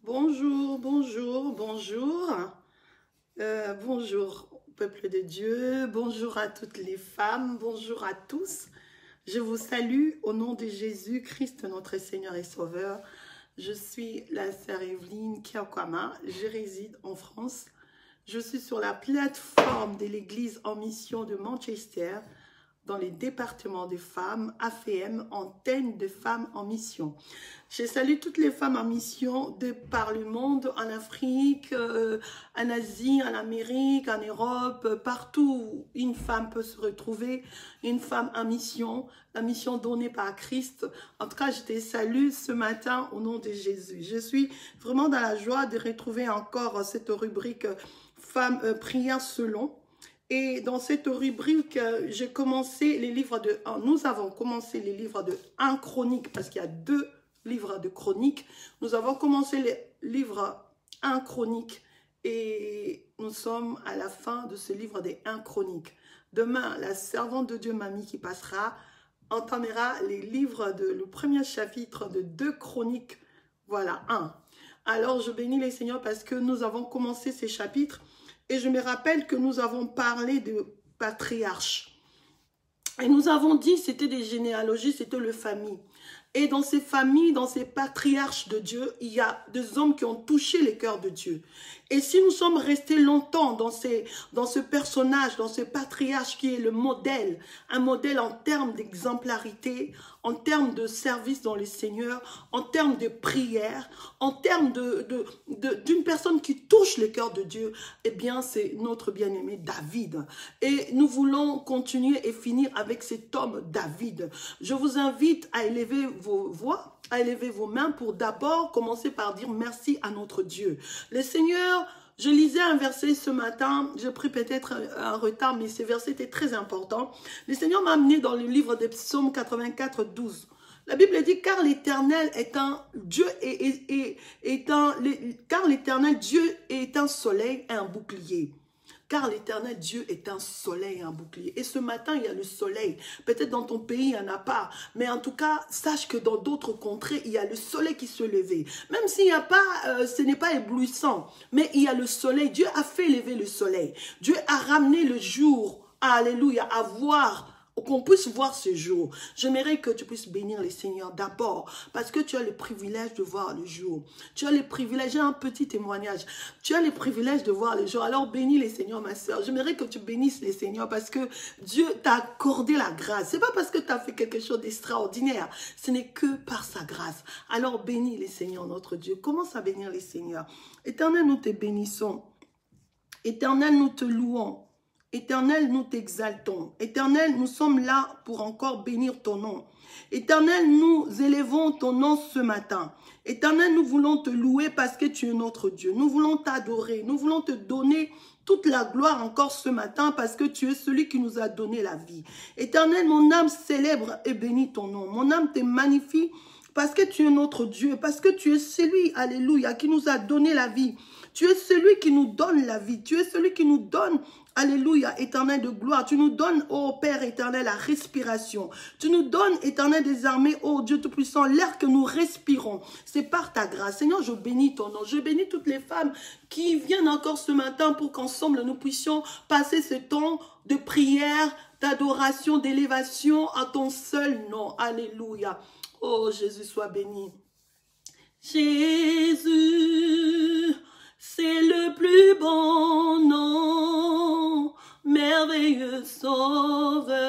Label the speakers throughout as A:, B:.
A: Bonjour, bonjour, bonjour. Bonjour au peuple de Dieu, bonjour à toutes les femmes, bonjour à tous. Je vous salue au nom de Jésus-Christ, notre Seigneur et Sauveur. Je suis la sœur Evelyne Kiakwama, je réside en France. Je suis sur la plateforme de l'Église en mission de Manchester, dans les départements de femmes, AFM, antenne de femmes en mission. Je salue toutes les femmes en mission de par le monde, en Afrique, en Asie, en Amérique, en Europe, partout où une femme peut se retrouver, une femme en mission, la mission donnée par Christ. En tout cas, je te salue ce matin au nom de Jésus. Je suis vraiment dans la joie de retrouver encore cette rubrique Femmes prières selon. Et dans cette rubrique, j'ai commencé les livres de... Nous avons commencé les livres de 1 Chronique, parce qu'il y a 2 livres de Chronique. Nous avons commencé les livres 1 Chronique et nous sommes à la fin de ce livre des 1 Chronique. Demain, la servante de Dieu, Mamie, qui passera, entamera les livres de le premier chapitre de 2 Chroniques. Voilà, 1. Alors, je bénis les Seigneurs parce que nous avons commencé ces chapitres. Et je me rappelle que nous avons parlé de patriarches. Et nous avons dit que c'était des généalogies, c'était le famille. Et dans ces familles, dans ces patriarches de Dieu, il y a des hommes qui ont touché les cœurs de Dieu. Et si nous sommes restés longtemps dans ce personnage, dans ce patriarche qui est le modèle, un modèle en termes d'exemplarité, en termes de service dans le Seigneur, en termes de prière, en termes d'une personne qui touche le cœur de Dieu, eh bien c'est notre bien-aimé David. Et nous voulons continuer et finir avec cet homme David. Je vous invite à élever vos voix, à élever vos mains pour d'abord commencer par dire merci à notre Dieu. Le Seigneur, je lisais un verset ce matin, j'ai pris peut-être un retard, mais ce verset était très important. Le Seigneur m'a amené dans le livre des Psaumes 84, 12. La Bible dit, car l'Éternel est un Dieu car l'Éternel Dieu est un soleil et un bouclier. Car l'Éternel Dieu est un soleil et un bouclier. Et ce matin, il y a le soleil. Peut-être dans ton pays, il n'y en a pas. Mais en tout cas, sache que dans d'autres contrées, il y a le soleil qui se levait. Même s'il n'y a pas, ce n'est pas éblouissant. Mais il y a le soleil. Dieu a fait lever le soleil. Dieu a ramené le jour. Alléluia. À voir. Qu'on puisse voir ce jour. J'aimerais que tu puisses bénir les Seigneurs d'abord parce que tu as le privilège de voir le jour. Tu as le privilège, j'ai un petit témoignage. Tu as le privilège de voir le jour. Alors bénis les Seigneurs, ma soeur. J'aimerais que tu bénisses les Seigneurs parce que Dieu t'a accordé la grâce. C'est pas parce que tu as fait quelque chose d'extraordinaire. Ce n'est que par sa grâce. Alors bénis les Seigneurs, notre Dieu. Commence à bénir les Seigneurs. Éternel, nous te bénissons. Éternel, nous te louons. Éternel, nous t'exaltons. Éternel, nous sommes là pour encore bénir ton nom. Éternel, nous élevons ton nom ce matin. Éternel, nous voulons te louer parce que tu es notre Dieu. Nous voulons t'adorer. Nous voulons te donner toute la gloire encore ce matin parce que tu es celui qui nous a donné la vie. Éternel, mon âme célèbre et bénit ton nom. Mon âme te magnifie parce que tu es notre Dieu. Parce que tu es celui, alléluia, qui nous a donné la vie. Tu es celui qui nous donne la vie. Tu es celui qui nous donne, alléluia, éternel de gloire. Tu nous donnes, ô Père éternel, la respiration. Tu nous donnes, éternel des armées, ô Dieu Tout-Puissant, l'air que nous respirons. C'est par ta grâce. Seigneur, je bénis ton nom. Je bénis toutes les femmes qui viennent encore ce matin pour qu'ensemble nous puissions passer ce temps de prière, d'adoration, d'élévation à ton seul nom. Alléluia. Oh Jésus, sois béni. Jésus, c'est le plus bon nom, merveilleux sauveur,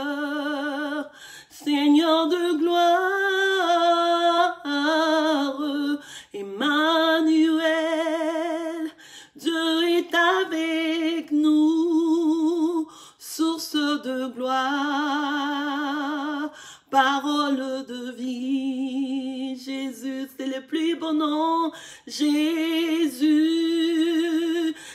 A: Seigneur de gloire, Emmanuel, Dieu est avec nous, source de gloire, parole de vie. Jésus, c'est le plus bon nom. Jésus,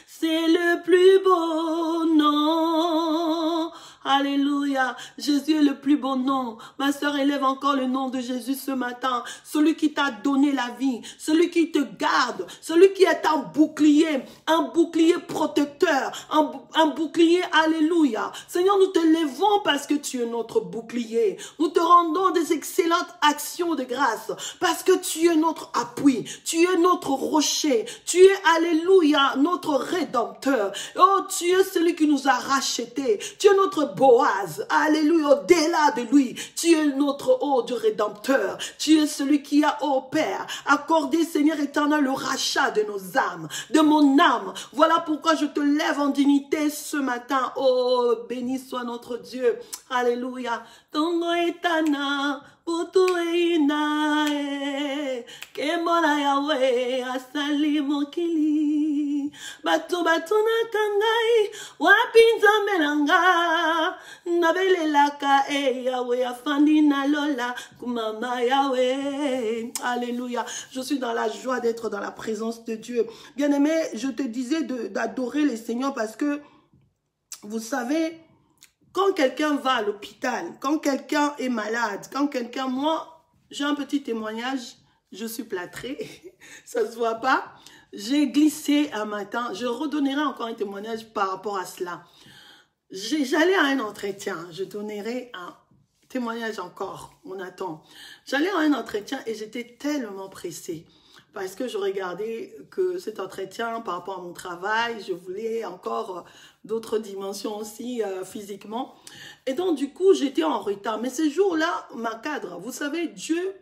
A: c'est le plus beau nom. Alléluia. Jésus est le plus bon nom. Ma sœur, élève encore le nom de Jésus ce matin. Celui qui t'a donné la vie, celui qui te garde, celui qui est un bouclier protecteur, un bouclier, alléluia. Seigneur, nous te levons parce que tu es notre bouclier. Nous te rendons des excellentes actions de grâce parce que tu es notre appui, tu es notre rocher, tu es, alléluia, notre rédempteur. Oh, tu es celui qui nous a rachetés, tu es notre Boaz, alléluia, au-delà de lui, tu es notre du rédempteur, tu es celui qui a, oh Père, accordé, Seigneur éternel, le rachat de nos âmes, de mon âme. Voilà pourquoi je te lève en dignité ce matin. Oh, béni soit notre Dieu, alléluia. Tongo etana, putu eina, kemona Yahweh, asali mokili. Batu na kangai, wapinza melanga, nabelelaka Yahweh, afandi na lola, kumama Yahweh. Alléluia. Je suis dans la joie d'être dans la présence de Dieu. Bien-aimé, je te disais d'adorer le Seigneur parce que, vous savez, quand quelqu'un va à l'hôpital, quand quelqu'un est malade, quand quelqu'un, moi, j'ai un petit témoignage, je suis plâtrée, ça se voit pas. J'ai glissé un matin, je redonnerai encore un témoignage par rapport à cela. J'allais à un entretien, je donnerai un témoignage encore, on attend. J'allais à un entretien et j'étais tellement pressée. Parce que je regardais que cet entretien par rapport à mon travail, je voulais encore d'autres dimensions aussi physiquement. Et donc du coup, j'étais en retard. Mais ce jour-là, ma cadre, vous savez, Dieu,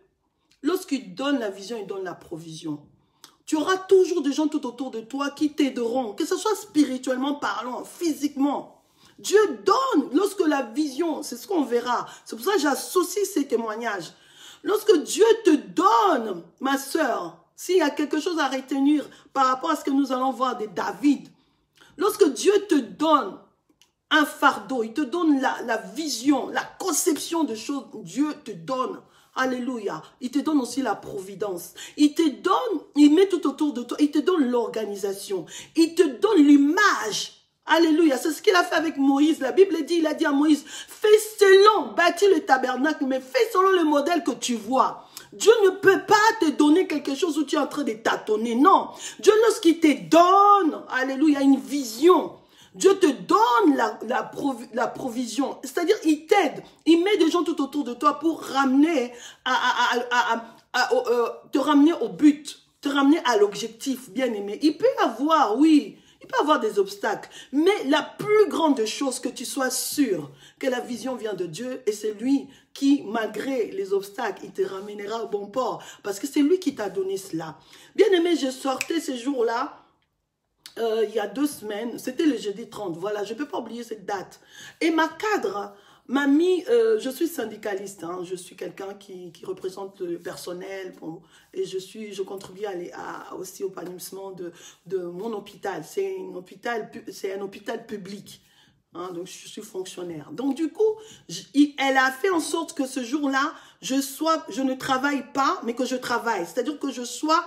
A: lorsqu'il donne la vision, il donne la provision. Tu auras toujours des gens tout autour de toi qui t'aideront, que ce soit spirituellement parlant, physiquement. Dieu donne lorsque la vision, c'est ce qu'on verra. C'est pour ça que j'associe ces témoignages. Lorsque Dieu te donne, ma sœur, s'il y a quelque chose à retenir par rapport à ce que nous allons voir de David, lorsque Dieu te donne un fardeau, il te donne la vision, la conception de choses, Dieu te donne, alléluia, il te donne aussi la providence, il te donne, il met tout autour de toi, il te donne l'organisation, il te donne l'image. Alléluia, c'est ce qu'il a fait avec Moïse. La Bible dit, il a dit à Moïse, fais selon, bâtis le tabernacle, mais fais selon le modèle que tu vois. Dieu ne peut pas te donner quelque chose où tu es en train de tâtonner. Non. Dieu, lorsqu'il te donne, alléluia, une vision, Dieu te donne la provision. C'est-à-dire, il t'aide. Il met des gens tout autour de toi pour ramener te ramener au but, te ramener à l'objectif, bien aimé. Il peut avoir, oui, il peut avoir des obstacles, mais la plus grande chose, que tu sois sûr que la vision vient de Dieu et c'est lui qui, malgré les obstacles, il te ramènera au bon port parce que c'est lui qui t'a donné cela. Bien aimé, je sortais ces jours-là, il y a 2 semaines, c'était le jeudi 30, voilà, je ne peux pas oublier cette date. Et ma cadre m'a mis, je suis syndicaliste, hein, je suis quelqu'un qui représente le personnel et je contribue aussi au épanouissement de mon hôpital. C'est un hôpital public. Hein, donc, je suis fonctionnaire. Donc, du coup, elle a fait en sorte que ce jour-là, je ne travaille pas, mais que je travaille. C'est-à-dire que je sois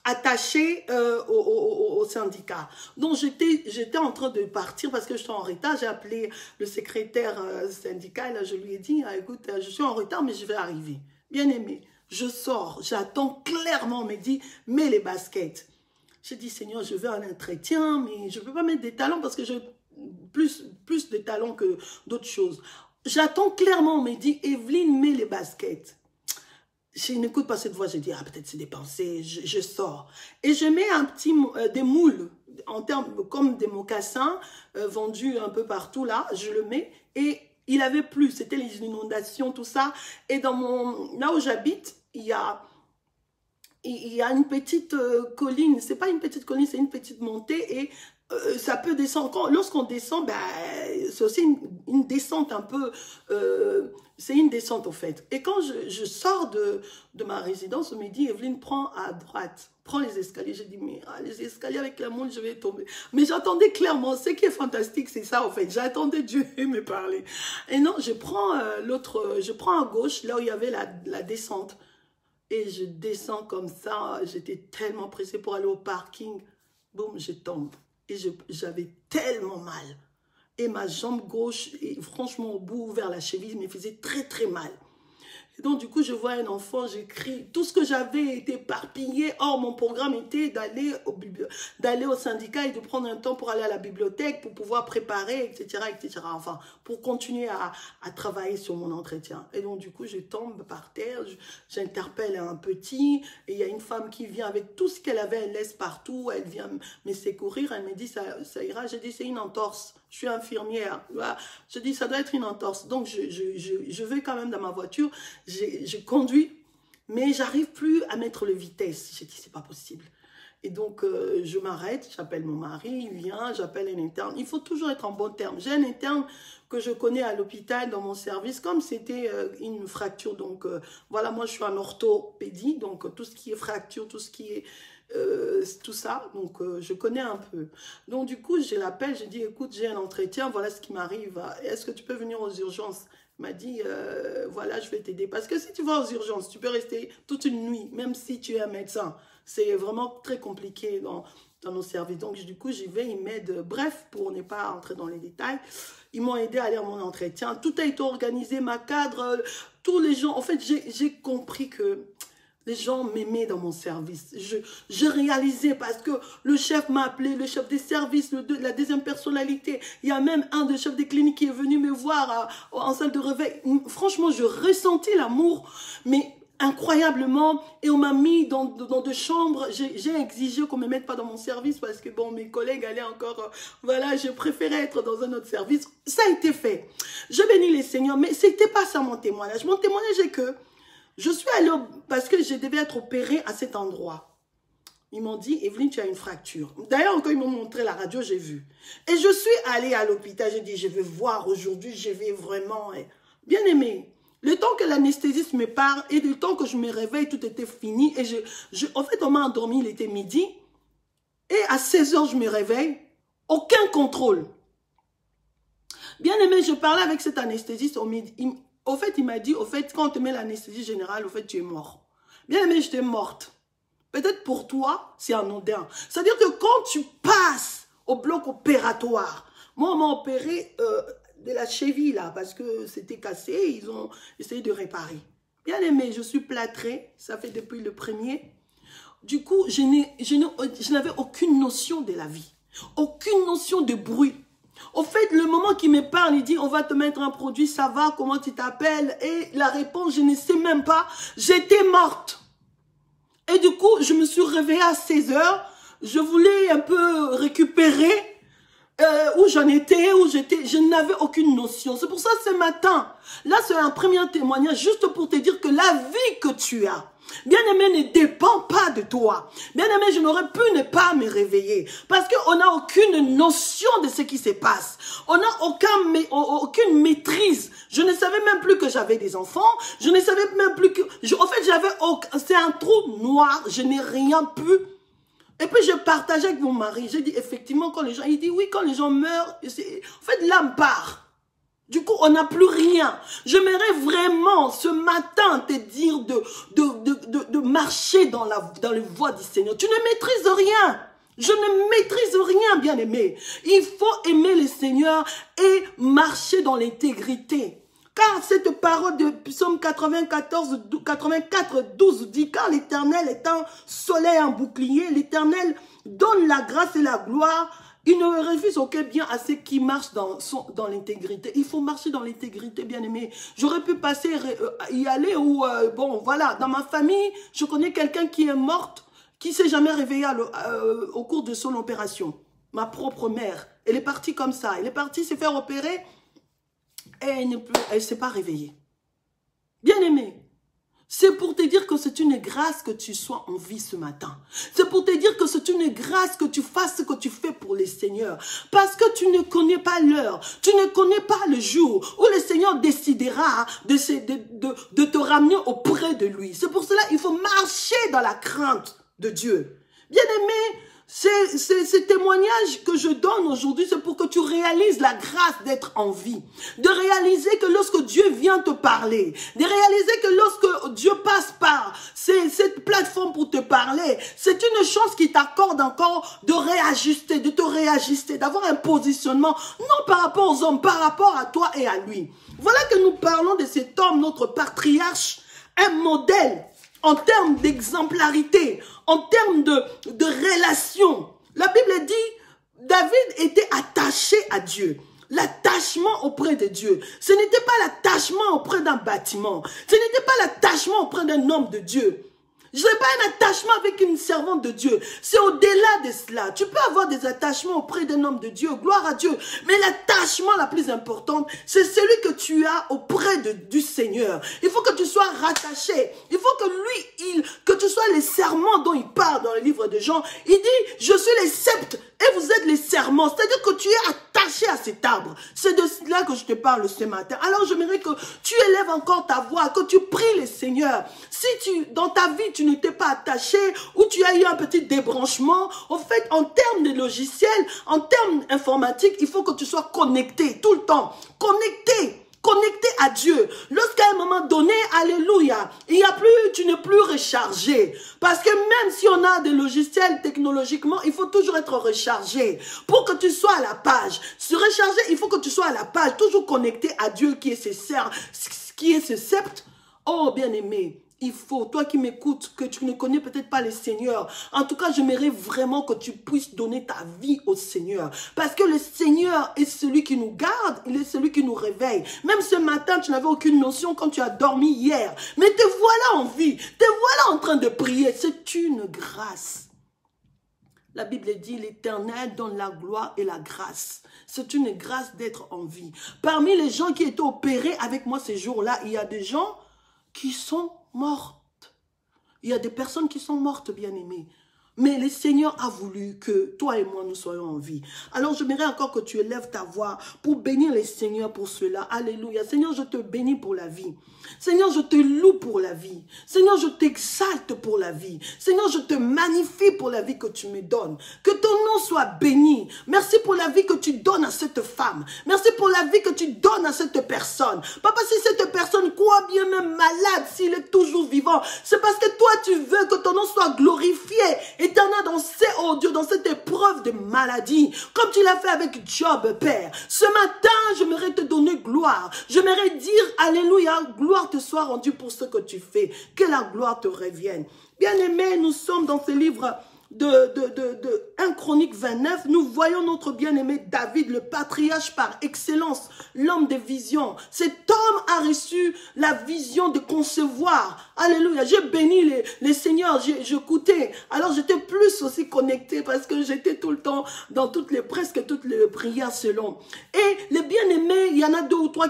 A: attachée au syndicat. Donc, j'étais en train de partir parce que je suis en retard. J'ai appelé le secrétaire syndical. Je lui ai dit, ah, écoute, je suis en retard, mais je vais arriver. Bien aimé, je sors. J'attends clairement. On me dit, mets les baskets. J'ai dit, Seigneur, je veux un entretien, mais je ne peux pas mettre des talons parce que j'ai plus de talons que d'autres choses. J'attends clairement. On me dit, Evelyne, mets les baskets. Je n'écoute pas cette voix, je dis, ah, peut-être c'est des pensées, je sors. Et je mets des moules, comme des mocassins, vendus un peu partout là, je le mets, et il avait plu, c'était les inondations, tout ça. Et là où j'habite, il y a une petite colline, c'est pas une petite colline, c'est une petite montée, et ça peut descendre. Lorsqu'on descend, ben, c'est aussi une descente un peu... c'est une descente, au fait. Et quand je sors de ma résidence, on me dit, Evelyne, prends à droite. Prends les escaliers. J'ai dit, mais les escaliers avec la montre, je vais tomber. Mais j'attendais clairement. Ce qui est fantastique, c'est ça, en fait. J'attendais Dieu me parler. Et non, je prends je prends à gauche, là où il y avait la descente. Et je descends comme ça. J'étais tellement pressée pour aller au parking. Boum, je tombe. Et j'avais tellement mal. et ma jambe gauche, et franchement au bout, vers la cheville, me faisait très très mal. Et donc, du coup, je vois un enfant, j'écris. Tout ce que j'avais été éparpillé. Or, mon programme était d'aller au syndicat et de prendre un temps pour aller à la bibliothèque, pour pouvoir préparer, etc., etc. Enfin, pour continuer à travailler sur mon entretien. Et donc, du coup, je tombe par terre, j'interpelle un petit, et il y a une femme qui vient avec tout ce qu'elle avait, elle laisse partout, elle vient me secourir, elle me dit, ça ira. Je dis, c'est une entorse. Je suis infirmière. Je dis, ça doit être une entorse. Donc, je vais quand même dans ma voiture. Je conduis, mais j'arrive plus à mettre le vitesse. J'ai dit, c'est pas possible. Et donc, je m'arrête, j'appelle mon mari, il vient, j'appelle un interne. Il faut toujours être en bon terme. J'ai un interne que je connais à l'hôpital dans mon service, comme c'était une fracture. Donc, voilà, moi, je suis en orthopédie, donc tout ce qui est fracture, tout ce qui est... tout ça, donc je connais un peu. Donc du coup, je l'appelle, je dis, écoute, j'ai un entretien, voilà ce qui m'arrive, est-ce que tu peux venir aux urgences? Il m'a dit, voilà, je vais t'aider. Parce que si tu vas aux urgences, tu peux rester toute une nuit, même si tu es un médecin. C'est vraiment très compliqué dans nos services. Donc du coup, j'y vais, ils m'aident. Bref, pour ne pas entrer dans les détails, ils m'ont aidé à aller à mon entretien. Tout a été organisé, ma cadre, tous les gens. En fait, j'ai compris que les gens m'aimaient dans mon service. Je réalisais parce que le chef m'a appelé, le chef des services, la deuxième personnalité. Il y a même un des chefs des cliniques qui est venu me voir en salle de réveil. Franchement, je ressentis l'amour, mais incroyablement. Et on m'a mis dans deux chambres. J'ai exigé qu'on ne me mette pas dans mon service parce que bon, mes collègues allaient encore... voilà, je préférais être dans un autre service. Ça a été fait. Je bénis les seigneurs, mais ce n'était pas ça mon témoignage. Mon témoignage est que je suis allée parce que je devais être opérée à cet endroit. Ils m'ont dit, Evelyne, tu as une fracture. D'ailleurs, quand ils m'ont montré la radio, j'ai vu. Et je suis allée à l'hôpital. J'ai dit, je vais voir aujourd'hui, je vais vraiment... Bien aimé, le temps que l'anesthésiste me parle et le temps que je me réveille, tout était fini. Et en fait, on m'a endormi, il était midi. Et à 16 h, je me réveille. Aucun contrôle. Bien aimé, je parlais avec cet anesthésiste au midi. Au fait, il m'a dit, au fait, quand on te met l'anesthésie générale, au fait, tu es mort. Bien aimé, j'étais morte. Peut-être pour toi, c'est anodin. C'est-à-dire que quand tu passes au bloc opératoire, moi, on m'a opéré de la cheville, là, parce que c'était cassé, ils ont essayé de réparer. Bien aimé, je suis plâtrée, ça fait depuis le premier. Du coup, je n'avais aucune notion de la vie, aucune notion de bruit. Au fait, le moment qu'il me parle, il dit, on va te mettre un produit, ça va, comment tu t'appelles? Et la réponse, je ne sais même pas, j'étais morte. Et du coup, je me suis réveillée à 16 h, je voulais un peu récupérer où j'en étais, où j'étais, je n'avais aucune notion. C'est pour ça, ce matin, là, c'est un premier témoignage, juste pour te dire que la vie que tu as, bien-aimé, ne dépend pas de toi. Bien-aimé, je n'aurais pu ne pas me réveiller. Parce qu'on n'a aucune notion de ce qui se passe. On n'a aucune maîtrise. Je ne savais même plus que j'avais des enfants. Je ne savais même plus que... en fait, c'est un trou noir. Je n'ai rien pu... Et puis, je partageais avec mon mari. J'ai dit, effectivement, quand les gens... Il dit, oui, quand les gens meurent... En fait, l'âme part. Du coup, on n'a plus rien. J'aimerais vraiment, ce matin, te dire de marcher dans les voies du Seigneur. Tu ne maîtrises rien. Je ne maîtrise rien, bien-aimé. Il faut aimer le Seigneur et marcher dans l'intégrité. Car cette parole de Psaume 84, 12 dit, car l'Éternel est un soleil, un bouclier, l'Éternel donne la grâce et la gloire. Il ne refuse aucun bien à ceux qui marchent dans l'intégrité. Il faut marcher dans l'intégrité, bien aimé. J'aurais pu passer, y aller ou, bon, voilà, dans ma famille, je connais quelqu'un qui est morte, qui ne s'est jamais réveillé au cours de son opération. Ma propre mère. Elle est partie comme ça. Elle est partie se faire opérer et elle ne s'est pas réveillée. Bien aimé. C'est pour te dire que c'est une grâce que tu sois en vie ce matin. C'est pour te dire que c'est une grâce que tu fasses ce que tu fais pour les seigneurs. Parce que tu ne connais pas l'heure. Tu ne connais pas le jour où le Seigneur décidera de te ramener auprès de lui. C'est pour cela qu'il faut marcher dans la crainte de Dieu. Bien-aimé, Ces témoignages que je donne aujourd'hui, c'est pour que tu réalises la grâce d'être en vie. De réaliser que lorsque Dieu vient te parler, de réaliser que lorsque Dieu passe par cette plateforme pour te parler, c'est une chance qui t'accorde encore de réajuster, de te réajuster, d'avoir un positionnement, non par rapport aux hommes, par rapport à toi et à lui. Voilà que nous parlons de cet homme, notre patriarche, un modèle en termes d'exemplarité, en termes de relation. La Bible dit, David était attaché à Dieu. L'attachement auprès de Dieu. Ce n'était pas l'attachement auprès d'un bâtiment. Ce n'était pas l'attachement auprès d'un homme de Dieu. Je n'ai pas un attachement avec une servante de Dieu. C'est au-delà de cela. Tu peux avoir des attachements auprès d'un homme de Dieu, gloire à Dieu. Mais l'attachement la plus importante, c'est celui que tu as auprès du Seigneur. Il faut que tu sois rattaché. Il faut que lui, que tu sois les serments dont il parle dans le livre de Jean. Il dit, je suis les sceptres et vous êtes les serments. C'est-à-dire que tu es attaché à cet arbre. C'est de cela que je te parle ce matin. Alors j'aimerais que tu élèves encore ta voix, que tu pries le Seigneur. Si dans ta vie, tu n'étais pas attaché ou tu as eu un petit débranchement, en fait, en termes de logiciels, en termes informatiques, il faut que tu sois connecté tout le temps. Connecté à Dieu. Lorsqu'à un moment donné, alléluia, tu n'es plus rechargé. Parce que même si on a des logiciels technologiquement, il faut toujours être rechargé. Pour que tu sois à la page. Se recharger, il faut que tu sois à la page. Toujours connecté à Dieu qui est ce sceptre. Oh, bien-aimé. Il faut, toi qui m'écoutes, que tu ne connais peut-être pas le Seigneur. En tout cas, j'aimerais vraiment que tu puisses donner ta vie au Seigneur. Parce que le Seigneur est celui qui nous garde, il est celui qui nous réveille. Même ce matin, tu n'avais aucune notion quand tu as dormi hier. Mais te voilà en vie, te voilà en train de prier. C'est une grâce. La Bible dit, l'Éternel donne la gloire et la grâce. C'est une grâce d'être en vie. Parmi les gens qui étaient opérés avec moi ces jours-là, il y a des gens qui sont mortes. Il y a des personnes qui sont mortes, bien-aimées. Mais le Seigneur a voulu que toi et moi, nous soyons en vie. Alors, j'aimerais encore que tu élèves ta voix pour bénir le Seigneur pour cela. Alléluia. Seigneur, je te bénis pour la vie. Seigneur, je te loue pour la vie. Seigneur, je t'exalte pour la vie. Seigneur, je te magnifie pour la vie que tu me donnes. Que ton nom soit béni. Merci pour la vie que tu donnes à cette femme. Merci pour la vie que tu donnes à cette personne. Papa, si cette personne croit bien même malade, s'il est toujours vivant, c'est parce que toi, tu veux que ton nom soit glorifié. Éternel, dans cette épreuve de maladie, comme tu l'as fait avec Job, Père. Ce matin, j'aimerais te donner gloire. J'aimerais dire, alléluia, gloire te soit rendue pour ce que tu fais. Que la gloire te revienne. Bien-aimés, nous sommes dans ce livre de 1 Chronique 29, nous voyons notre bien-aimé David, le patriarche par excellence, l'homme de vision. Cet homme a reçu la vision de concevoir. Alléluia. J'ai béni les seigneurs, j'écoutais. Alors j'étais plus aussi connecté parce que j'étais tout le temps dans presque toutes les prières selon. Et les bien-aimés, il y en a 2 ou 3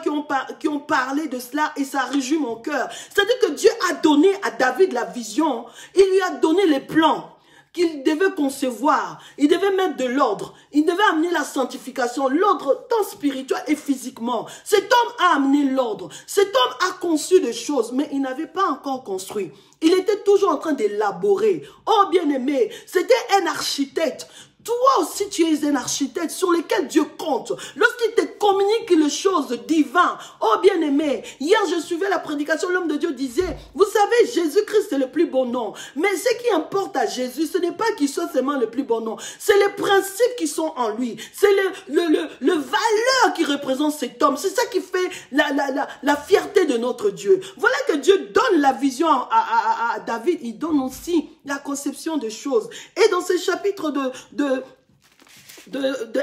A: qui ont parlé de cela et ça réjouit mon cœur. C'est-à-dire que Dieu a donné à David la vision. Il lui a donné les plans qu'il devait concevoir, il devait mettre de l'ordre, il devait amener la sanctification, l'ordre tant spirituel et physiquement. Cet homme a amené l'ordre, cet homme a conçu des choses, mais il n'avait pas encore construit. Il était toujours en train d'élaborer. Oh bien-aimé, c'était un architecte. Toi aussi, tu es un architecte sur lequel Dieu compte. Lorsqu'il te communique les choses divines. Oh bien-aimé, hier je suivais la prédication, l'homme de Dieu disait, vous savez, Jésus-Christ c'est le plus bon nom. Mais ce qui importe à Jésus, ce n'est pas qu'il soit seulement le plus bon nom. C'est les principes qui sont en lui. C'est le valeur qui représente cet homme. C'est ça qui fait la fierté de notre Dieu. Voilà que Dieu donne la vision à David. Il donne aussi la conception des choses. Et dans ce chapitre de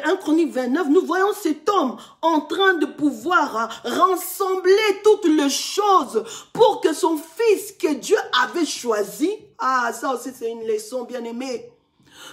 A: 1 Chronique 29, nous voyons cet homme en train de pouvoir rassembler toutes les choses pour que son fils que Dieu avait choisi, ça aussi c'est une leçon bien aimée.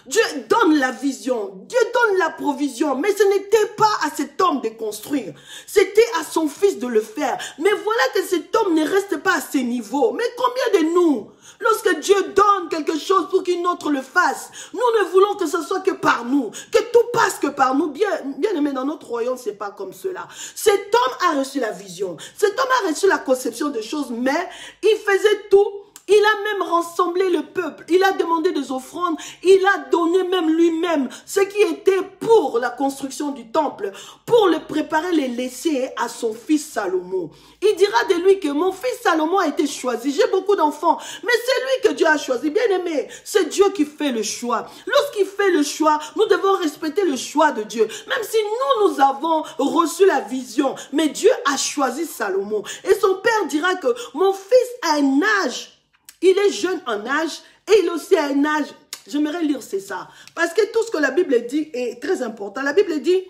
A: Dieu donne la vision, Dieu donne la provision, mais ce n'était pas à cet homme de construire, c'était à son fils de le faire. Mais voilà que cet homme ne reste pas à ce niveau. Mais combien de nous, lorsque Dieu donne quelque chose pour qu'une autre le fasse, nous ne voulons que ce soit que par nous, que tout passe que par nous. Bien aimé, dans notre royaume, c'est pas comme cela. Cet homme a reçu la vision, cet homme a reçu la conception de choses, mais il faisait tout. Il a même rassemblé le peuple. Il a demandé des offrandes. Il a donné même lui-même ce qui était pour la construction du temple, pour le préparer, les laisser à son fils Salomon. Il dira de lui que mon fils Salomon a été choisi. J'ai beaucoup d'enfants, mais c'est lui que Dieu a choisi. Bien aimé, c'est Dieu qui fait le choix. Lorsqu'il fait le choix, nous devons respecter le choix de Dieu. Même si nous avons reçu la vision, mais Dieu a choisi Salomon. Et son père dira que mon fils a un âge. Il est jeune en âge et il aussi a un âge. J'aimerais lire, c'est ça. Parce que tout ce que la Bible dit est très important. La Bible dit,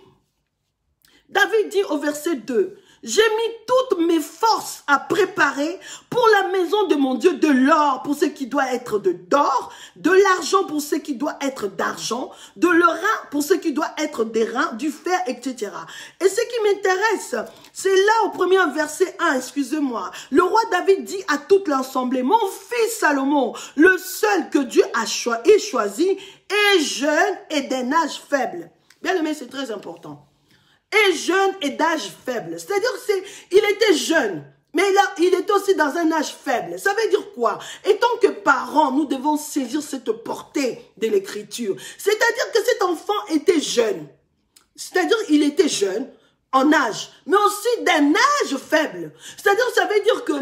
A: David dit au verset 2, j'ai mis toutes mes forces à préparer pour la maison de mon Dieu, de l'or pour ce qui doit être d'or, de l'argent pour ce qui doit être d'argent, de le rein pour ce qui doit être des reins, du fer, etc. Et ce qui m'intéresse, c'est là au premier verset 1, excusez-moi, le roi David dit à toute l'assemblée, mon fils Salomon, le seul que Dieu a choisi, est jeune et d'un âge faible. Bien aimé, c'est très important. Et jeune et d'âge faible. C'est-à-dire qu'il était jeune, mais là, il était aussi dans un âge faible. Ça veut dire quoi? Et tant que parents, nous devons saisir cette portée de l'écriture. C'est-à-dire que cet enfant était jeune. C'est-à-dire qu'il était jeune en âge, mais aussi d'un âge faible. C'est-à-dire, ça veut dire que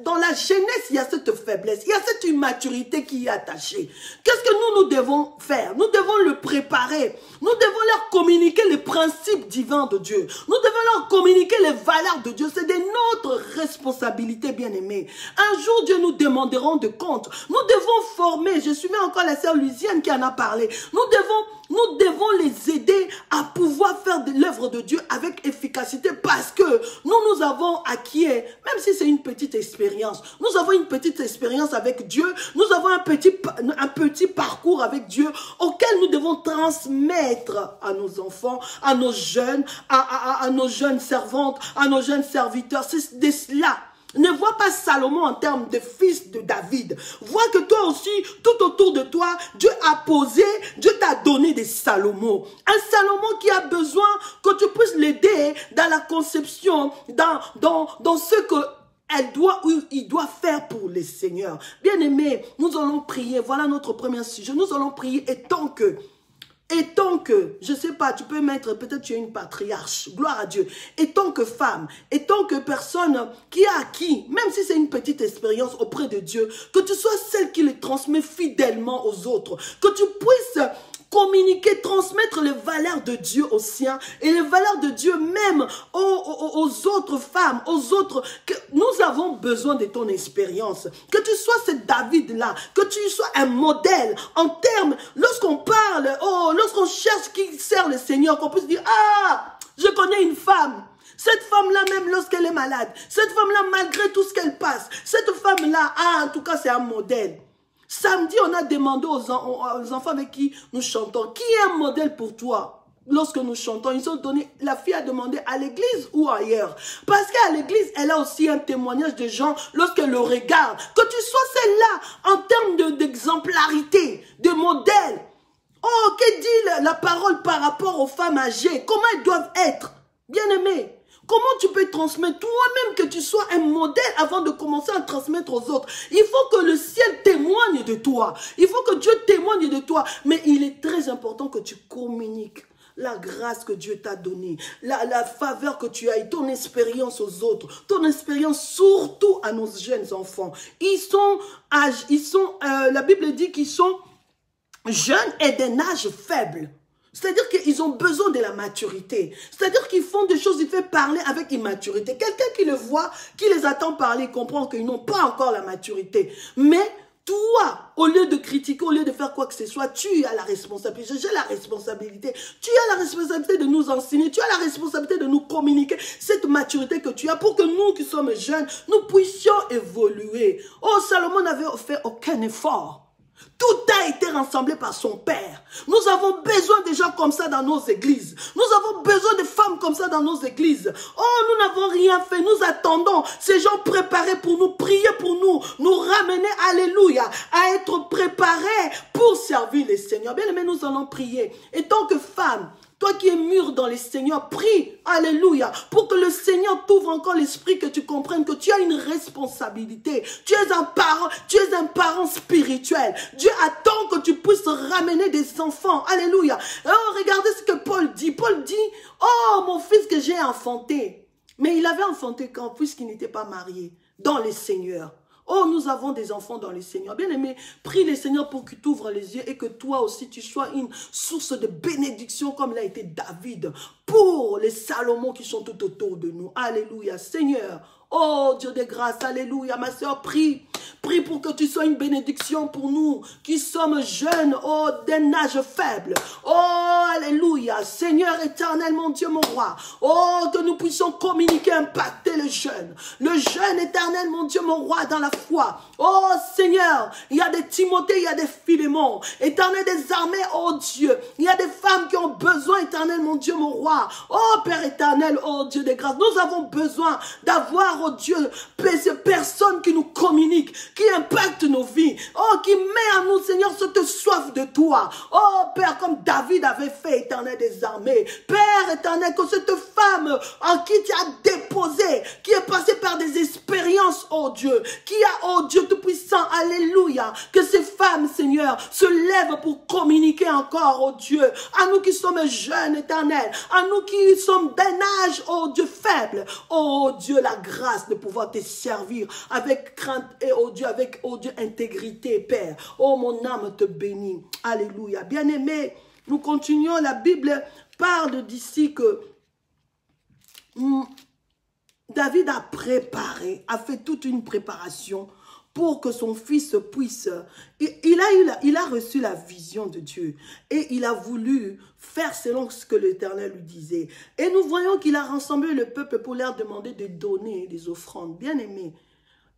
A: dans la jeunesse, il y a cette faiblesse, il y a cette immaturité qui est attachée. Qu'est-ce que nous devons faire? Nous devons le préparer. Nous devons leur communiquer les principes divins de Dieu. Nous devons leur communiquer les valeurs de Dieu. C'est de notre responsabilité, bien-aimés. Un jour, Dieu nous demanderons de compte. Nous devons former. Je suivais encore la sœur Lucienne qui en a parlé. Nous devons les aider à pouvoir faire de l'œuvre de Dieu avec efficacité parce que nous avons acquis, même si c'est une petite expérience, nous avons une petite expérience avec Dieu, nous avons un petit parcours avec Dieu auquel nous devons transmettre à nos enfants, à nos jeunes, à nos jeunes servantes, à nos jeunes serviteurs. C'est de cela. Ne vois pas Salomon en termes de fils de David. Vois que toi aussi, tout autour de toi, Dieu a posé, Dieu t'a donné des Salomon. Un Salomon qui a besoin que tu puisses l'aider dans la conception, dans ce que il doit faire pour les seigneurs. Bien aimé, nous allons prier. Voilà notre premier sujet. Nous allons prier et tant que, je ne sais pas, tu peux mettre, peut-être tu es une patriarche, gloire à Dieu, et tant que femme, et tant que personne qui a acquis, même si c'est une petite expérience auprès de Dieu, que tu sois celle qui le transmet fidèlement aux autres, que tu puisses communiquer, transmettre les valeurs de Dieu aux siens et les valeurs de Dieu même aux autres femmes, aux autres. Que nous avons besoin de ton expérience. Que tu sois ce David-là, que tu sois un modèle en termes, lorsqu'on parle, lorsqu'on cherche qui sert le Seigneur, qu'on puisse dire, ah, je connais une femme. Cette femme-là, même lorsqu'elle est malade, cette femme-là, malgré tout ce qu'elle passe, cette femme-là, en tout cas, c'est un modèle. Samedi, on a demandé aux enfants avec qui nous chantons, qui est un modèle pour toi? Lorsque nous chantons, ils ont donné, la fille a demandé à l'église ou ailleurs. Parce qu'à l'église, elle a aussi un témoignage de gens lorsqu'elle le regarde. Que tu sois celle-là en termes d'exemplarité, de modèle. Oh, que dit la parole par rapport aux femmes âgées? Comment elles doivent être? Bien aimées. Comment tu peux transmettre toi-même que tu sois un modèle avant de commencer à transmettre aux autres? Il faut que le ciel témoigne de toi. Il faut que Dieu témoigne de toi. Mais il est très important que tu communiques la grâce que Dieu t'a donnée, la faveur que tu as et ton expérience aux autres, ton expérience surtout à nos jeunes enfants. La Bible dit qu'ils sont jeunes et d'un âge faible. C'est-à-dire qu'ils ont besoin de la maturité. C'est-à-dire qu'ils font des choses, ils font parler avec immaturité. Quelqu'un qui le voit, qui les attend parler, comprend qu'ils n'ont pas encore la maturité. Mais toi, au lieu de critiquer, au lieu de faire quoi que ce soit, tu as la responsabilité. J'ai la responsabilité. Tu as la responsabilité de nous enseigner. Tu as la responsabilité de nous communiquer cette maturité que tu as pour que nous qui sommes jeunes, nous puissions évoluer. Oh, Salomon n'avait fait aucun effort. Tout a été rassemblé par son père. Nous avons besoin de gens comme ça dans nos églises. Nous avons besoin de femmes comme ça dans nos églises. Oh, nous n'avons rien fait. Nous attendons ces gens préparés pour nous, prier pour nous ramener, alléluia, à être préparés pour servir les Seigneurs. Bien aimé, nous allons prier. Et tant que femmes, Toi qui es mûr dans les Seigneurs, prie, alléluia, pour que le Seigneur t'ouvre encore l'esprit, que tu comprennes que tu as une responsabilité. Tu es un parent spirituel. Dieu attend que tu puisses ramener des enfants. Alléluia. Oh, regardez ce que Paul dit. Paul dit, oh, mon fils que j'ai enfanté. Mais il avait enfanté quand, puisqu'il n'était pas marié, dans les Seigneurs. Oh, nous avons des enfants dans les Seigneurs. Bien-aimé, prie les Seigneurs pour qu'il t'ouvre les yeux et que toi aussi, tu sois une source de bénédiction comme l'a été David pour les Salomon qui sont tout autour de nous. Alléluia. Seigneur, oh Dieu de grâce, alléluia. Ma soeur, prie. Prie pour que tu sois une bénédiction pour nous qui sommes jeunes, oh, d'un âge faible. Oh, alléluia. Seigneur éternel, mon Dieu, mon roi. Oh, que nous puissions communiquer, impacter le jeune. Le jeune éternel, mon Dieu, mon roi, dans la foi. Oh, Seigneur, il y a des Timothée, il y a des Philémon. Éternel des armées, oh Dieu. Il y a des femmes qui ont besoin, éternel, mon Dieu, mon roi. Oh, Père éternel, oh Dieu de grâce. Nous avons besoin d'avoir, oh Dieu, ces personnes qui nous communiquent, qui impacte nos vies, oh, qui met en nous, Seigneur, cette soif de toi. Oh, Père, comme David avait fait, éternel des armées. Père éternel, que cette femme en qui tu as déposé, qui est passée par des expériences, oh Dieu, qui a, oh Dieu Tout-Puissant, alléluia, que ces femmes, Seigneur, se lèvent pour communiquer encore, oh Dieu, à nous qui sommes jeunes, éternel, à nous qui sommes d'un âge, oh Dieu, faible, oh Dieu, la grâce de pouvoir te servir avec crainte et, oh Dieu, avec, oh Dieu, intégrité, Père. Oh, mon âme te bénit. Alléluia. Bien-aimé, nous continuons. La Bible parle d'ici que David a préparé, a fait toute une préparation pour que son fils puisse... Il a reçu la vision de Dieu et il a voulu faire selon ce que l'Éternel lui disait. Et nous voyons qu'il a rassemblé le peuple pour leur demander de donner des offrandes. Bien-aimé,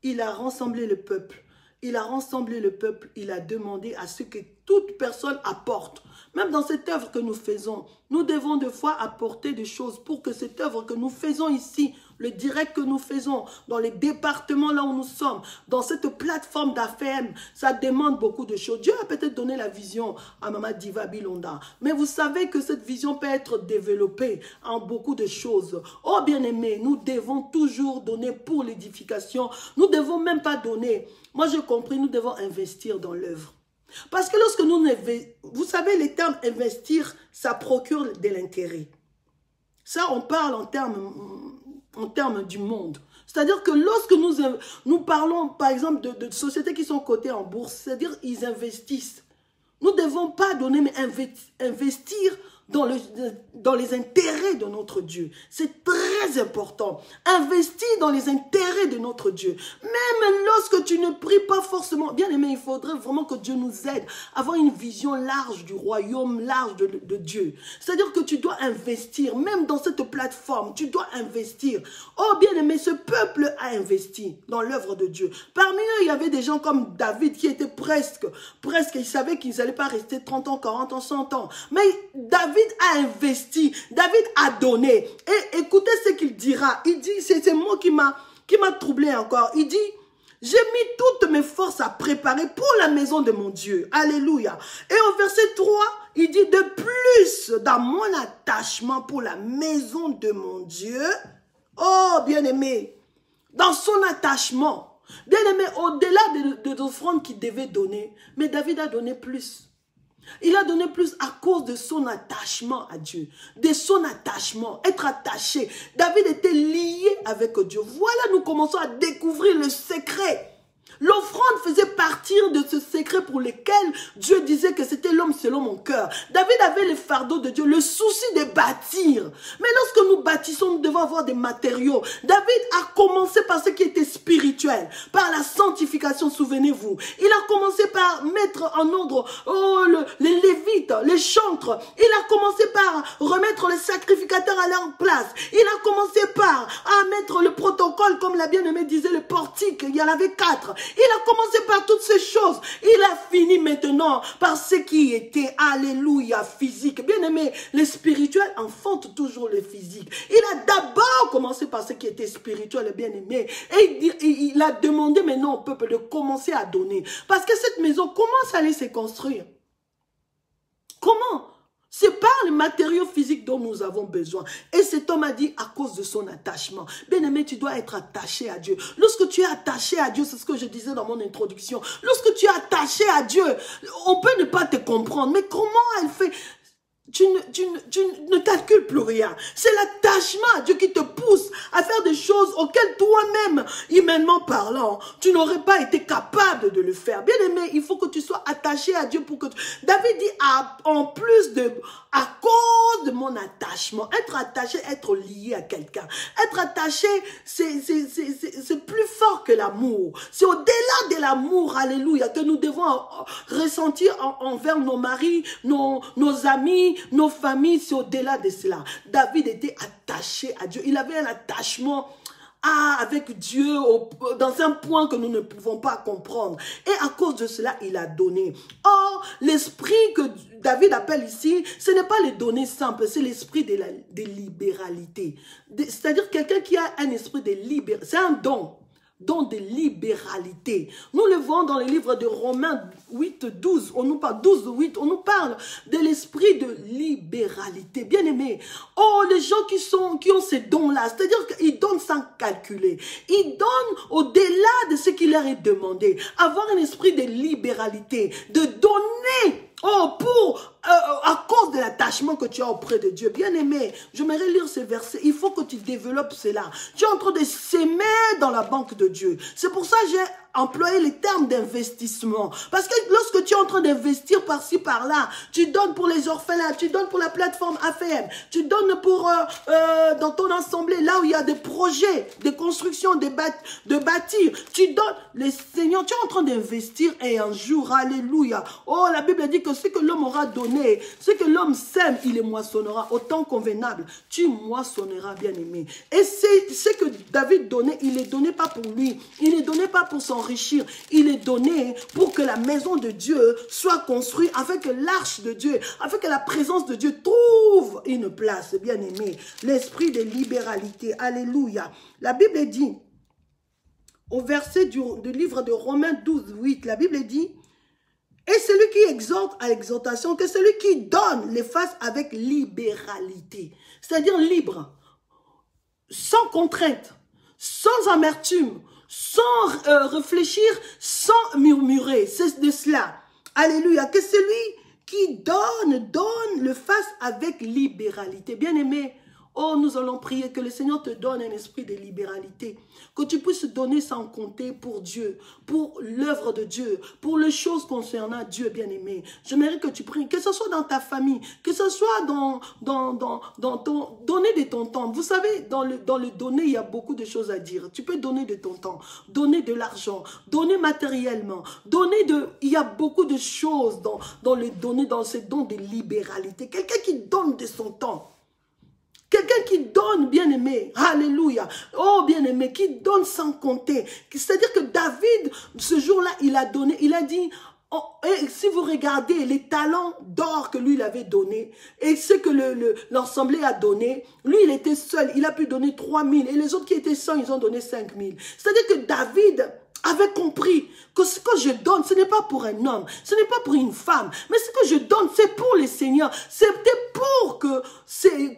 A: il a rassemblé le peuple. Il a rassemblé le peuple, il a demandé à ce que toute personne apporte. Même dans cette œuvre que nous faisons, nous devons des fois apporter des choses pour que cette œuvre que nous faisons ici, le direct que nous faisons, dans les départements là où nous sommes, dans cette plateforme d'AFM, ça demande beaucoup de choses. Dieu a peut-être donné la vision à Mama Diva Bilonda, mais vous savez que cette vision peut être développée en beaucoup de choses. Oh bien-aimé, nous devons toujours donner pour l'édification. Nous ne devons même pas donner. Moi j'ai compris, nous devons investir dans l'œuvre. Parce que lorsque nous... Vous savez, les termes investir, ça procure de l'intérêt. Ça, on parle en termes du monde. C'est-à-dire que lorsque nous parlons, par exemple, de sociétés qui sont cotées en bourse, c'est-à-dire ils investissent. Nous ne devons pas donner, mais investir dans les intérêts de notre Dieu. C'est très important. Investir dans les intérêts de notre Dieu. Même lorsque tu ne pries pas forcément. Bien aimé, il faudrait vraiment que Dieu nous aide à avoir une vision large du royaume, large de Dieu. C'est-à-dire que tu dois investir. Même dans cette plateforme, tu dois investir. Oh bien aimé, ce peuple a investi dans l'œuvre de Dieu. Parmi eux, il y avait des gens comme David qui étaient presque, ils savaient qu'ils n'allaient pas rester 30 ans, 40 ans, 100 ans. Mais David a investi, David a donné. Et écoutez ce qu'il dira. Il dit, c'est ce mot qui m'a troublé encore. Il dit, j'ai mis toutes mes forces à préparer pour la maison de mon Dieu. Alléluia. Et au verset 3, il dit, de plus, dans mon attachement pour la maison de mon Dieu, oh bien-aimé, dans son attachement, bien-aimé, au-delà de l'offrande qu'il devait donner, mais David a donné plus. Il a donné plus à cause de son attachement à Dieu, de son attachement, être attaché. David était lié avec Dieu. Voilà, nous commençons à découvrir le secret. L'offrande faisait partir de ce secret pour lequel Dieu disait que c'était l'homme selon mon cœur. David avait le fardeau de Dieu, le souci de bâtir. Mais lorsque nous bâtissons, nous devons avoir des matériaux. David a commencé par ce qui était spirituel, par la sanctification, souvenez-vous. Il a commencé par mettre en ordre les lévites, les chantres. Il a commencé par remettre les sacrificateurs à leur place. Il a commencé par mettre le protocole, comme la bien-aimée disait, le portique. Il y en avait 4. Il a commencé par toutes ces choses. Il a fini maintenant par ce qui était, alléluia, physique. Bien aimé, le spirituel enfante toujours le physique. Il a d'abord commencé par ce qui était spirituel, bien aimé. Et il a demandé maintenant au peuple de commencer à donner. Parce que cette maison, comment ça allait se construire? Comment? C'est par le matériaux physiques dont nous avons besoin. Et cet homme a dit à cause de son attachement. Bien-aimé, tu dois être attaché à Dieu. Lorsque tu es attaché à Dieu, c'est ce que je disais dans mon introduction. Lorsque tu es attaché à Dieu, on peut ne pas te comprendre. Mais comment elle fait? Tu ne calcules plus rien. C'est l'attachement à Dieu qui te pousse à faire des choses auxquelles toi-même, humainement parlant, tu n'aurais pas été capable de le faire. Bien aimé, il faut que tu sois attaché à Dieu pour que David dit, en plus de, à cause de mon attachement, être attaché, être lié à quelqu'un. Être attaché, c'est plus fort que l'amour. C'est au-delà de l'amour, alléluia, que nous devons ressentir envers nos maris, nos amis, nos familles. C'est au-delà de cela. David était attaché à Dieu. Il avait un attachement avec Dieu dans un point que nous ne pouvons pas comprendre. Et à cause de cela, il a donné. Or, l'esprit que David appelle ici, ce n'est pas les données simples, c'est l'esprit de libéralité. C'est-à-dire quelqu'un qui a un esprit de libéralité. C'est un don de libéralité. Nous le voyons dans le livre de Romains 8, 12, on nous parle, 12, 8, on nous parle de l'esprit de libéralité. Bien aimé, les gens qui ont ces dons-là, c'est-à-dire qu'ils donnent sans calculer. Ils donnent au-delà de ce qui leur est demandé. Avoir un esprit de libéralité, de donner à cause de l'attachement que tu as auprès de Dieu. Bien aimé, j'aimerais lire ce verset. Il faut que tu développes cela. Tu es en train de s'aimer dans la banque de Dieu. C'est pour ça que j'ai employé les termes d'investissement. Parce que lorsque tu es en train d'investir par-ci, par-là, tu donnes pour les orphelins, tu donnes pour la plateforme AFM, tu donnes pour dans ton assemblée, là où il y a des projets, des constructions, de bâtir. Tu donnes, les seigneurs, tu es en train d'investir et un jour, alléluia. Oh, la Bible dit que ce que l'homme aura donné, ce que l'homme sème, il les moissonnera au temps convenable. Tu moissonneras, bien aimé. Et c'est ce que David donnait, il ne donnait pas pour lui, il ne donnait pas pour s'enrichir, il est donné pour que la maison de Dieu soit construite, afin que l'arche de Dieu, afin que la présence de Dieu trouve une place, bien aimé. L'esprit de libéralité, alléluia. La Bible dit, au verset du livre de Romains 12, 8, la Bible dit, et celui qui exhorte à l'exhortation, que celui qui donne les fasse avec libéralité. C'est-à-dire libre, sans contrainte, sans amertume, sans réfléchir, sans murmurer. C'est de cela. Alléluia. Que celui qui donne le fasse avec libéralité. Bien aimé, oh, nous allons prier que le Seigneur te donne un esprit de libéralité. Que tu puisses donner sans compter pour Dieu, pour l'œuvre de Dieu, pour les choses concernant Dieu, bien-aimé. J'aimerais que tu pries, que ce soit dans ta famille, que ce soit dans ton... Donner de ton temps. Vous savez, dans le donner, il y a beaucoup de choses à dire. Tu peux donner de ton temps, donner de l'argent, donner matériellement, il y a beaucoup de choses dans le donner, dans ce don de libéralité. Quelqu'un qui donne de son temps. Quelqu'un qui donne, bien-aimé, alléluia, oh bien-aimé, qui donne sans compter. C'est-à-dire que David, ce jour-là, il a donné, il a dit, oh, et si vous regardez les talents d'or que lui, il avait donné, et ce que l'assemblée a donné, lui, il était seul, il a pu donner 3000, et les autres qui étaient 100, ils ont donné 5000. C'est-à-dire que David avait compris que ce que je donne, ce n'est pas pour un homme, ce n'est pas pour une femme, mais ce que je donne, c'est pour les seigneurs. C'était pour que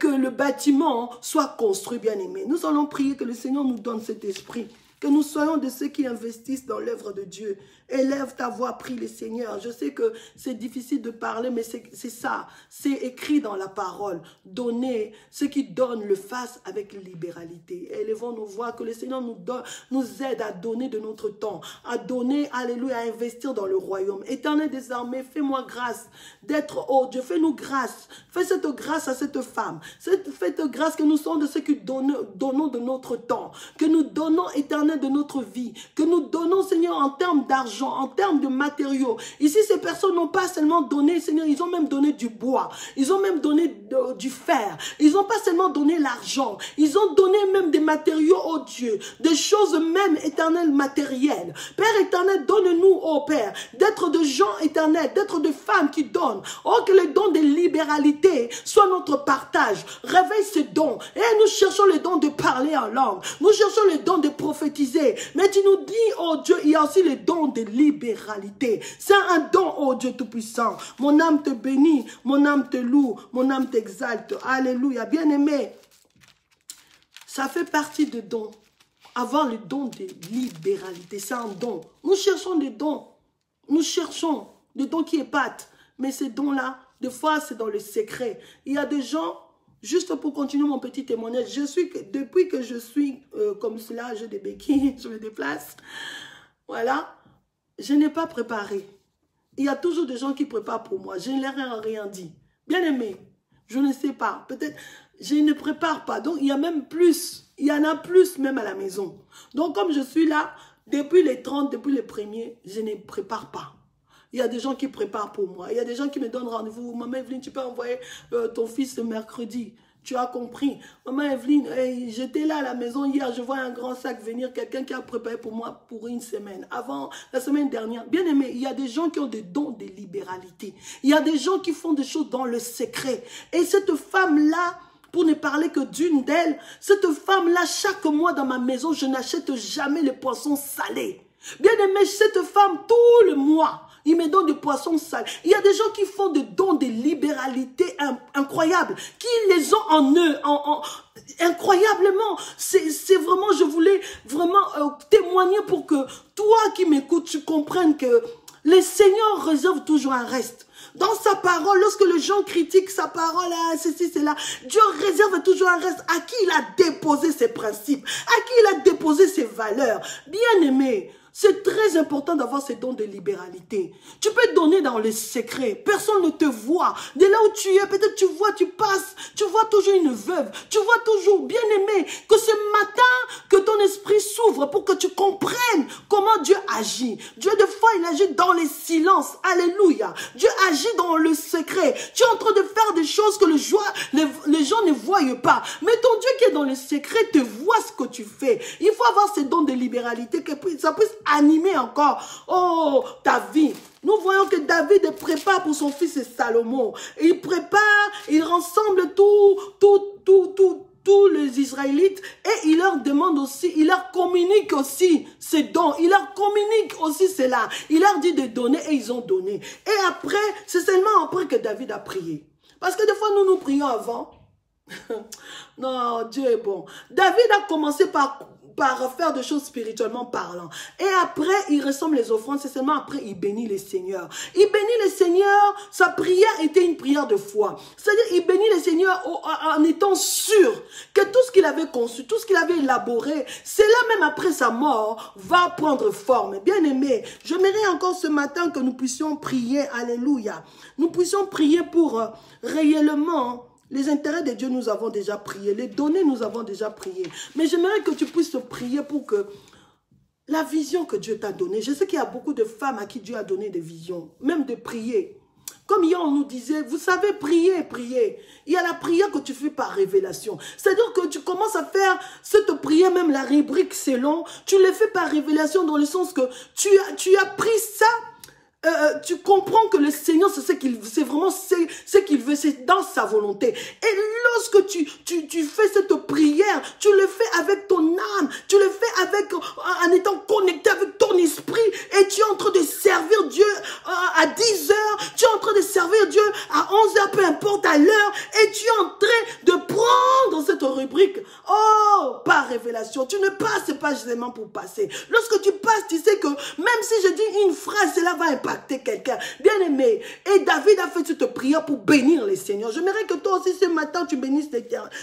A: le bâtiment soit construit, bien aimé. Nous allons prier que le Seigneur nous donne cet esprit, que nous soyons de ceux qui investissent dans l'œuvre de Dieu. Élève ta voix, prie le Seigneur. Je sais que c'est difficile de parler, mais c'est ça. C'est écrit dans la parole. Donnez, ceux qui donnent le fassent avec libéralité. Élevons nos voix, que le Seigneur nous aide à donner de notre temps, à donner, alléluia, à investir dans le royaume. Éternel des armées, fais-moi grâce d'être, oh Dieu, fais-nous grâce. Fais cette grâce à cette femme. Faites grâce que nous sommes de ceux qui donnons de notre temps, que nous donnons, éternel, de notre vie, que nous donnons, Seigneur, en termes d'argent, en termes de matériaux. Ici, ces personnes n'ont pas seulement donné, Seigneur, ils ont même donné du bois, ils ont même donné du fer, ils n'ont pas seulement donné l'argent, ils ont donné même des matériaux, oh Dieu, des choses même éternelles, matérielles. Père éternel, donne-nous, oh Père, d'être de gens éternels, d'être de femmes qui donnent. Oh, que le don de libéralité soit notre partage. Réveille ce don. Et nous cherchons le don de parler en langue. Nous cherchons le don de prophétiser. Mais tu nous dis, oh Dieu, il y a aussi le don de libéralité. C'est un don, oh Dieu Tout-Puissant. Mon âme te bénit, mon âme te loue, mon âme t'exalte. Alléluia. Bien-aimé, ça fait partie de dons. Avoir le don de libéralité, c'est un don. Nous cherchons des dons. Nous cherchons des dons qui épatent. Mais ces dons-là, des fois, c'est dans le secret. Il y a des gens, juste pour continuer mon petit témoignage, depuis que je suis comme cela, j'ai des béquilles, je me déplace. Voilà. Je n'ai pas préparé. Il y a toujours des gens qui préparent pour moi. Je ne leur ai rien dit. Bien aimé, je ne sais pas. Peut-être, je ne prépare pas. Donc, il y a même plus. Il y en a plus même à la maison. Donc, comme je suis là, depuis les 30, depuis les premiers, je ne prépare pas. Il y a des gens qui préparent pour moi. Il y a des gens qui me donnent rendez-vous. Maman Evelyne, tu peux envoyer ton fils ce mercredi. Tu as compris. Maman Evelyne, hey, j'étais là à la maison hier. Je vois un grand sac venir. Quelqu'un qui a préparé pour moi pour une semaine. Avant, la semaine dernière. Bien aimé, il y a des gens qui ont des dons de libéralité. Il y a des gens qui font des choses dans le secret. Et cette femme-là, pour ne parler que d'une d'elles, cette femme-là, chaque mois dans ma maison, je n'achète jamais les poissons salés. Bien aimé, cette femme, tout le mois, il me donne des poissons salés. Il y a des gens qui font des dons de libéralité incroyables, qui les ont en eux, incroyablement. C'est vraiment, je voulais vraiment témoigner pour que toi qui m'écoutes, tu comprennes que le Seigneur réserve toujours un reste. Dans sa parole, lorsque les gens critiquent sa parole, ceci, cela, Dieu réserve toujours un reste à qui il a déposé ses principes, à qui il a déposé ses valeurs. Bien aimé, c'est très important d'avoir ces dons de libéralité. Tu peux donner dans le secret. Personne ne te voit. De là où tu es, peut-être tu vois, tu passes. Tu vois toujours une veuve. Tu vois toujours, bien aimé, que ce matin, que ton esprit s'ouvre pour que tu comprennes comment Dieu agit. Dieu, des fois, il agit dans les silences. Alléluia. Dieu agit dans le secret. Tu es en train de faire des choses que les gens ne voient pas. Mais ton Dieu qui est dans le secret te voit ce que tu fais. Il faut avoir ces dons de libéralité, que ça puisse animer encore, oh, ta vie. Nous voyons que David prépare pour son fils Salomon. Il prépare, il rassemble tous les Israélites et il leur demande aussi, il leur communique aussi ces dons. Il leur communique aussi cela. Il leur dit de donner et ils ont donné. Et après, c'est seulement après que David a prié. Parce que des fois, nous prions avant. Non, Dieu est bon. David a commencé par faire des choses spirituellement parlant. Et après, il ressemble les offrandes. C'est seulement après, il bénit les seigneurs. Il bénit les seigneurs. Sa prière était une prière de foi. C'est-à-dire, il bénit les seigneurs en étant sûr que tout ce qu'il avait conçu, tout ce qu'il avait élaboré, cela même après sa mort, va prendre forme. Bien aimé, j'aimerais encore ce matin que nous puissions prier. Alléluia. Nous puissions prier pour réellement... Les intérêts de Dieu, nous avons déjà prié. Les données, nous avons déjà prié. Mais j'aimerais que tu puisses prier pour que la vision que Dieu t'a donnée, je sais qu'il y a beaucoup de femmes à qui Dieu a donné des visions, même de prier. Comme hier, on nous disait, vous savez, prier, prier. Il y a la prière que tu fais par révélation. C'est-à-dire que tu commences à faire cette prière, même la rubrique selon, tu le fais par révélation dans le sens que tu as pris ça. Tu comprends que le Seigneur, c'est vraiment ce qu'il veut, c'est dans sa volonté. Et lorsque tu fais cette prière, tu le fais avec ton âme, tu le fais en étant connecté avec ton esprit, et tu es en train de servir Dieu à 10 heures, tu es en train de servir Dieu à 11 heures, peu importe à l'heure, et tu es en train de prendre cette rubrique, oh, par révélation. Tu ne passes pas seulement pour passer. Lorsque tu passes, tu sais que même si je dis une phrase, cela va impacter quelqu'un. Bien aimé. Et David a fait cette prière pour bénir les seigneurs. J'aimerais que toi aussi ce matin tu bénisses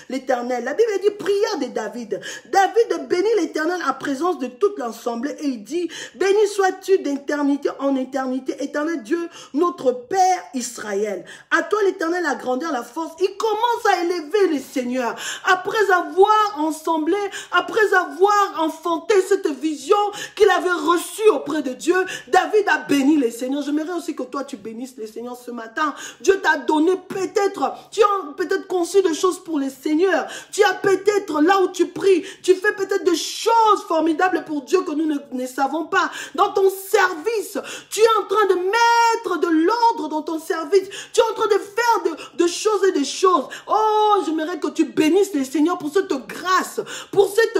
A: l'Éternel. La Bible dit prière de David. David bénit l'Éternel en présence de toute l'assemblée et il dit béni sois-tu d'éternité en éternité, Éternel Dieu, notre Père Israël. À toi l'Éternel la grandeur, la force. Il commence à élever les seigneurs. Après avoir ensemblé, après avoir enfanté cette vision qu'il avait reçue auprès de Dieu, David a béni les seigneurs. J'aimerais aussi que toi tu bénisses les seigneurs ce matin. Dieu t'a donné peut-être, tu as peut-être conçu des choses pour les seigneurs. Tu as peut-être là où tu pries, tu fais peut-être des choses formidables pour Dieu que nous ne savons pas. Dans ton service, tu es en train de mettre de l'ordre dans ton service. Tu es en train de faire de choses et des choses. Oh, j'aimerais que tu bénisses les seigneurs pour cette grâce, pour cette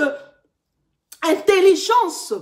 A: intelligence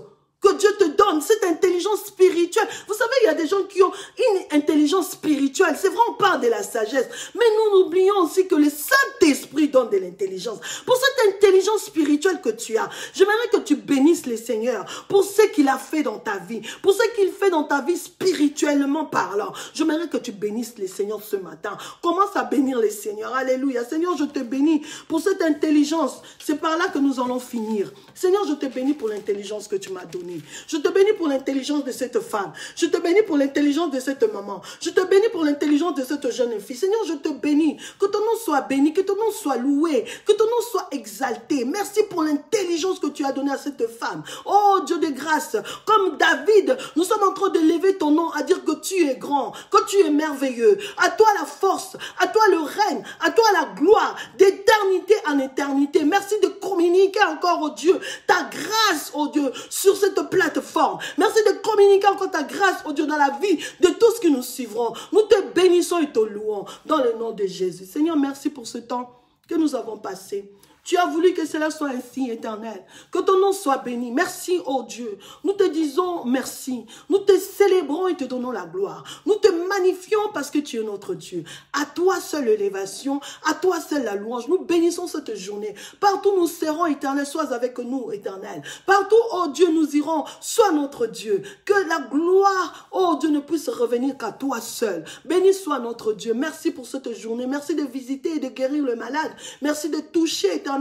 A: que Dieu te donne, cette intelligence spirituelle. Vous savez, il y a des gens qui ont une intelligence spirituelle. C'est vrai, on parle de la sagesse. Mais nous n'oublions aussi que le Saint-Esprit donne de l'intelligence. Pour cette intelligence spirituelle que tu as, j'aimerais que tu bénisses le Seigneur pour ce qu'il a fait dans ta vie, pour ce qu'il fait dans ta vie spirituellement parlant. J'aimerais que tu bénisses le Seigneur ce matin. Commence à bénir le Seigneur. Alléluia. Seigneur, je te bénis pour cette intelligence. C'est par là que nous allons finir. Seigneur, je te bénis pour l'intelligence que tu m'as donnée. Je te bénis pour l'intelligence de cette femme. Je te bénis pour l'intelligence de cette maman. Je te bénis pour l'intelligence de cette jeune fille. Seigneur, je te bénis. Que ton nom soit béni, que ton nom soit loué, que ton nom soit exalté. Merci pour l'intelligence que tu as donnée à cette femme. Oh Dieu de grâce, comme David, nous sommes en train de lever ton nom à dire que tu es grand, que tu es merveilleux. À toi la force, à toi le règne, à toi la gloire, d'éternité en éternité. Merci de communiquer encore, oh Dieu, ta grâce, oh Dieu, sur cette plateforme. Merci de communiquer encore ta grâce, oh Dieu, dans la vie de tous qui nous suivront. Nous te bénissons et te louons dans le nom de Jésus. Seigneur, merci pour ce temps que nous avons passé. Tu as voulu que cela soit ainsi, Éternel. Que ton nom soit béni. Merci, oh Dieu. Nous te disons merci. Nous te célébrons et te donnons la gloire. Nous te magnifions parce que tu es notre Dieu. À toi seule l'élévation, à toi seule la louange. Nous bénissons cette journée. Partout nous serons, Éternel, sois avec nous, Éternel. Partout, oh Dieu, nous irons, sois notre Dieu. Que la gloire, oh Dieu, ne puisse revenir qu'à toi seul. Béni soit notre Dieu. Merci pour cette journée. Merci de visiter et de guérir le malade. Merci de toucher, Éternel.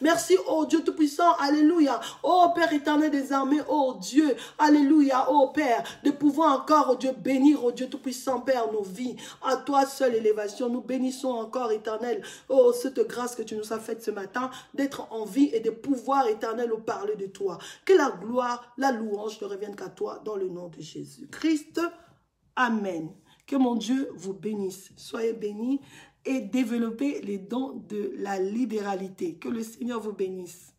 A: Merci, oh Dieu Tout-Puissant, alléluia. Oh Père éternel des armées, oh Dieu, alléluia, oh Père, de pouvoir encore, oh Dieu, bénir, oh Dieu Tout-Puissant, Père, nos vies. À toi seule élévation, nous bénissons encore, éternel, oh cette grâce que tu nous as faite ce matin, d'être en vie et de pouvoir, éternel, au parler de toi. Que la gloire, la louange ne revienne qu'à toi, dans le nom de Jésus Christ. Amen. Que mon Dieu vous bénisse. Soyez bénis et développez les dons de la libéralité. Que le Seigneur vous bénisse.